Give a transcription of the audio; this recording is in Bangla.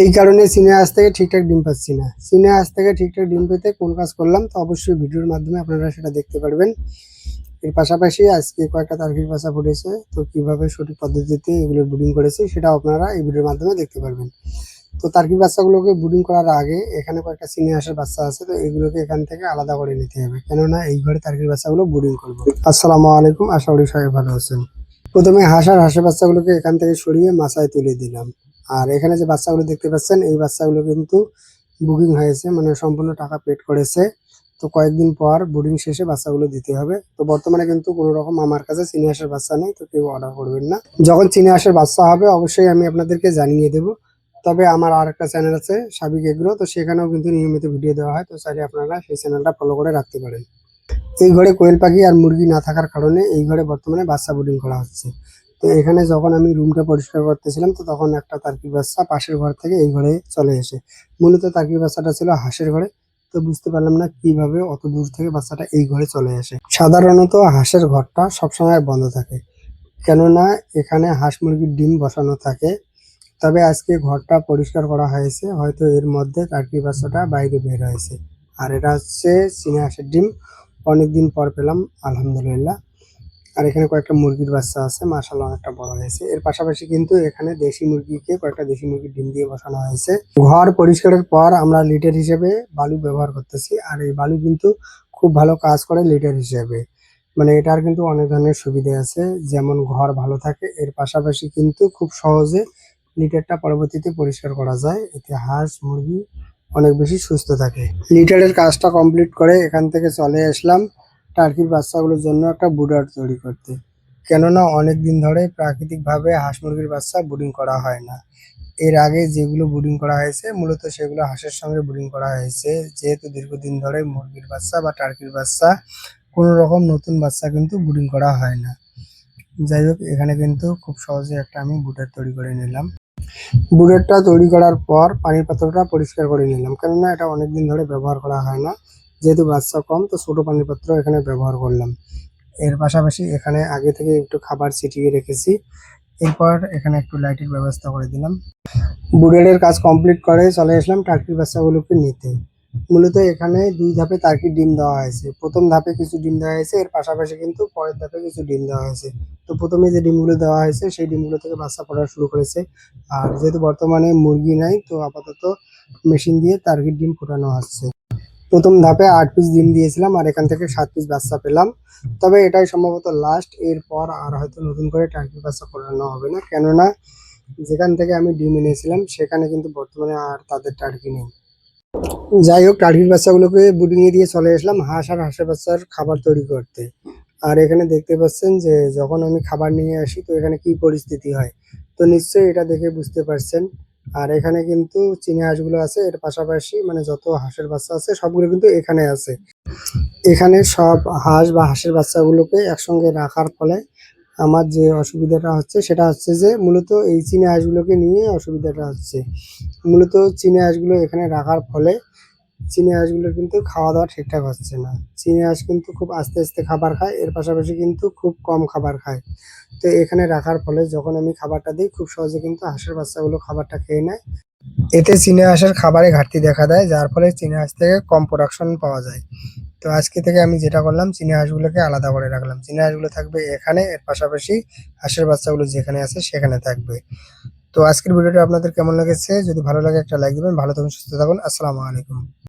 এই কারণে চীনা হাঁস থেকে ঠিকঠাক ডিম পাচ্ছি না। চীনা হাঁস থেকে ঠিকঠাক ডিম পেতে কোন কাজ করলাম তো অবশ্যই ভিডিওর মাধ্যমে আপনারা সেটা দেখতে পারবেন। এর পাশাপাশি আজকে কয়েকটা টার্কির বাচ্চা ফুটেছে, তো কিভাবে সঠিক পদ্ধতিতে এগুলো ব্রুডিং করেছি সেটাও আপনারা এই ভিডিওর মাধ্যমে দেখতে পারবেন। তো টার্কির বাচ্চাগুলোকে ব্রুডিং করার আগে এখানে কয়েকটা চীনা হাঁসের বাচ্চা আছে, তো এগুলোকে এখান থেকে আলাদা করে নিতে হবে, কেননা এই ঘরে টার্কির বাচ্চাগুলো ব্রুডিং করবো। আসসালামু আলাইকুম, আশা করি সবাই ভালো আছেন। প্রথমে হাঁস আর হাঁসের বাচ্চাগুলোকে এখান থেকে সরিয়ে মাচায় তুলে দিলাম। আর এখানে যে বাচ্চাগুলো দেখতে পাচ্ছেন এই বাচ্চাগুলো কিন্তু বুকিং হয়েছে, মানে সম্পূর্ণ টাকা পেড করেছে। তো কয়েকদিন পর ব্রুডিং শেষে বাচ্চাগুলো দিতে হবে। তো বর্তমানে কিন্তু কোনো রকম আমার কাছে চীনা হাঁসের বাচ্চা নেই, তো কেউ অর্ডার করবেন না। যখন চীনা হাঁসের বাচ্চা হবে অবশ্যই আমি আপনাদেরকে জানিয়ে দেবো। তবে আমার আর একটা চ্যানেল আছে সাবিক এগ্রো, তো সেখানেও কিন্তু নিয়মিত ভিডিও দেওয়া হয়, তো চাইলে আপনারা সেই চ্যানেলটা ফলো করে রাখতে পারেন। এই ঘরে কোয়েল পাখি আর মুরগি না থাকার কারণে এই ঘরে বর্তমানে বাচ্চা ব্রুডিং করা হচ্ছে। তো এখানে যখন আমি রুমটা পরিষ্কার করতেছিলাম, তো তখন একটা টার্কি বাচ্চা পাশের ঘর থেকে এই ঘরে চলে এসে, মূলত টার্কি বাচ্চাটা ছিল হাঁসের ঘরে। তো বুঝতে পারলাম না কিভাবে অত দূর থেকে বাচ্চাটা এই ঘরে চলে আসে। সাধারণত হাঁসের ঘরটা সবসময় বন্ধ থাকে, কেননা এখানে হাঁস মুরগির ডিম বসানো থাকে। তবে আজকে ঘরটা পরিষ্কার করা হয়েছে, হয়তো এর মধ্যে টার্কি বাচ্চাটা বাইরে বের হয়েছে। আর এটা হচ্ছে চীনা হাঁসের ডিম, অনেকদিন পর পেলাম, আলহামদুলিল্লাহ। আর এখানে কয়েকটা মুরগির বাচ্চা আছে, মাশাআল্লাহ অনেকটা বড় হয়েছে। এর পাশাপাশি কিন্তু এখানে দেশি মুরগিকে কয়েকটা দেশি মুরগির ডিম দিয়ে বসানো হয়েছে। ঘর পরিষ্কারের পর আমরা লিটার হিসেবে বালু ব্যবহার করতেছি, আর এই বালু কিন্তু খুব ভালো কাজ করে লিটার হিসেবে। মানে এটার কিন্তু অনেক ধরনের সুবিধা আছে, যেমন ঘর ভালো থাকে, এর পাশাপাশি কিন্তু খুব সহজে লিটারটা পরবর্তীতে পরিষ্কার করা যায়। এতে হাঁস মুরগি অনেক বেশি সুস্থ থাকে। লিটারের কাজটা কমপ্লিট করে এখান থেকে চলে আসলাম টার্কির বাচ্চাগুলোর জন্য একটা ব্রুডার তৈরি করতে, কেননা অনেক দিন ধরে প্রাকৃতিকভাবে হাঁস মুরগির বাচ্চা ব্রুডিং করা হয় না। এর আগে যেগুলো ব্রুডিং করা হয়েছে মূলত সেগুলো হাঁসের সঙ্গে ব্রুডিং করা হয়েছে, যেহেতু দীর্ঘদিন ধরে মুরগির বাচ্চা বা টার্কির বাচ্চা কোনো রকম নতুন বাচ্চা কিন্তু ব্রুডিং করা হয় না। যাই হোক, এখানে কিন্তু খুব সহজে একটা আমি ব্রুডার তৈরি করে নিলাম। ব্রুডারটা তৈরি করার পর পানির পাত্রটা পরিষ্কার করে নিলাম, কেননা এটা অনেকদিন ধরে ব্যবহার করা হয় না, যেহেতু বাচ্চা কম, তো ছোট পানির পাত্র এখানে ব্যবহার করলাম। এর পাশাপাশি এখানে আগে থেকে একটু খাবার ছিটিয়ে রেখেছি। এরপর এখানে একটু লাইটের ব্যবস্থা করে দিলাম। ব্রুডারের কাজ কমপ্লিট করে চলে আসলাম টার্কির বাচ্চাগুলোকে নিতে। মূলত এখানে ২ ধাপে টার্কির ডিম দেওয়া হয়েছে। ১ম ধাপে কিছু ডিম দেওয়া হয়েছে, এর পাশাপাশি কিন্তু পরের ধাপে কিছু ডিম দেওয়া হয়েছে। তো ১ম এ যে ডিমগুলো দেওয়া হয়েছে সেই ডিমগুলো থেকে বাচ্চা ফোটা শুরু করেছে। আর যেহেতু বর্তমানে মুরগি নাই, তো আপাতত মেশিন দিয়ে টার্কির ডিম ফোটানো হচ্ছে। ১ম ধাপে ৮ পিস ডিম দিয়েছিলাম, আর এখান থেকে ৭ পিস বাচ্চা পেলাম। তবে এটাই সম্ভবত লাস্ট, এরপর আর হয়তো নতুন করে টার্কির বাচ্চা ফোটানো হবে না, কেননা যেখান থেকে আমি ডিম এনেছিলাম সেখানে কিন্তু বর্তমানে আর তাদের টার্কি নেই। যাই হোক, টার্কির বাচ্চাগুলোকে ব্রুডিং এ দিয়ে চলে আসলাম হাঁস আর হাঁসের বাচ্চার খাবার তৈরি করতে। আর এখানে দেখতে পাচ্ছেন যে যখন আমি খাবার নিয়ে আসি তো এখানে কি পরিস্থিতি হয়, তো নিশ্চয়ই এটা দেখে বুঝতে পারছেন। আর এখানে কিন্তু চীনা হাঁসগুলো আছে, এর পাশাপাশি মানে যত হাঁসের বাচ্চা আছে সবগুলো কিন্তু এখানে আছে। এখানে সব হাঁস বা হাঁসের বাচ্চাগুলোকে একসঙ্গে রাখার ফলে আমার যে অসুবিধাটা হচ্ছে সেটা হচ্ছে যে মূলত এই চীনা হাঁসগুলোকে নিয়ে অসুবিধাটা হচ্ছে। মূলত চীনা হাঁসগুলো এখানে রাখার ফলে চীনা হাঁসগুলোর কিন্তু খাওয়া দাওয়া ঠিকঠাক হচ্ছে না। চীনা হাঁস কিন্তু খুব আস্তে আস্তে খাবার খায়, এর পাশাপাশি কিন্তু খুব কম খাবার খায়। তো এখানে রাখার ফলে যখন আমি খাবারটা দিই খুব সহজে কিন্তু হাঁসের বাচ্চাগুলো খাবারটা খেয়ে নেয়। এতে চীনা হাঁসের খাবারে ঘাটতি দেখা দেয়, যার ফলে চীনা হাঁস থেকে কম প্রোডাকশন পাওয়া যায়। তো আজকে থেকে আমি যেটা করলাম চীনা হাঁসগুলোকে আলাদা করে রাখলাম। চীনা হাঁসগুলো থাকবে এখানে, এর পাশাপাশি হাঁসের বাচ্চাগুলো যেখানে আছে সেখানে থাকবে। তো আজকের ভিডিওটা আপনাদের কেমন লেগেছে? যদি ভালো লাগে একটা লাইক দিবেন। ভালো থাকুন, সুস্থ থাকুন। আসসালামু আলাইকুম।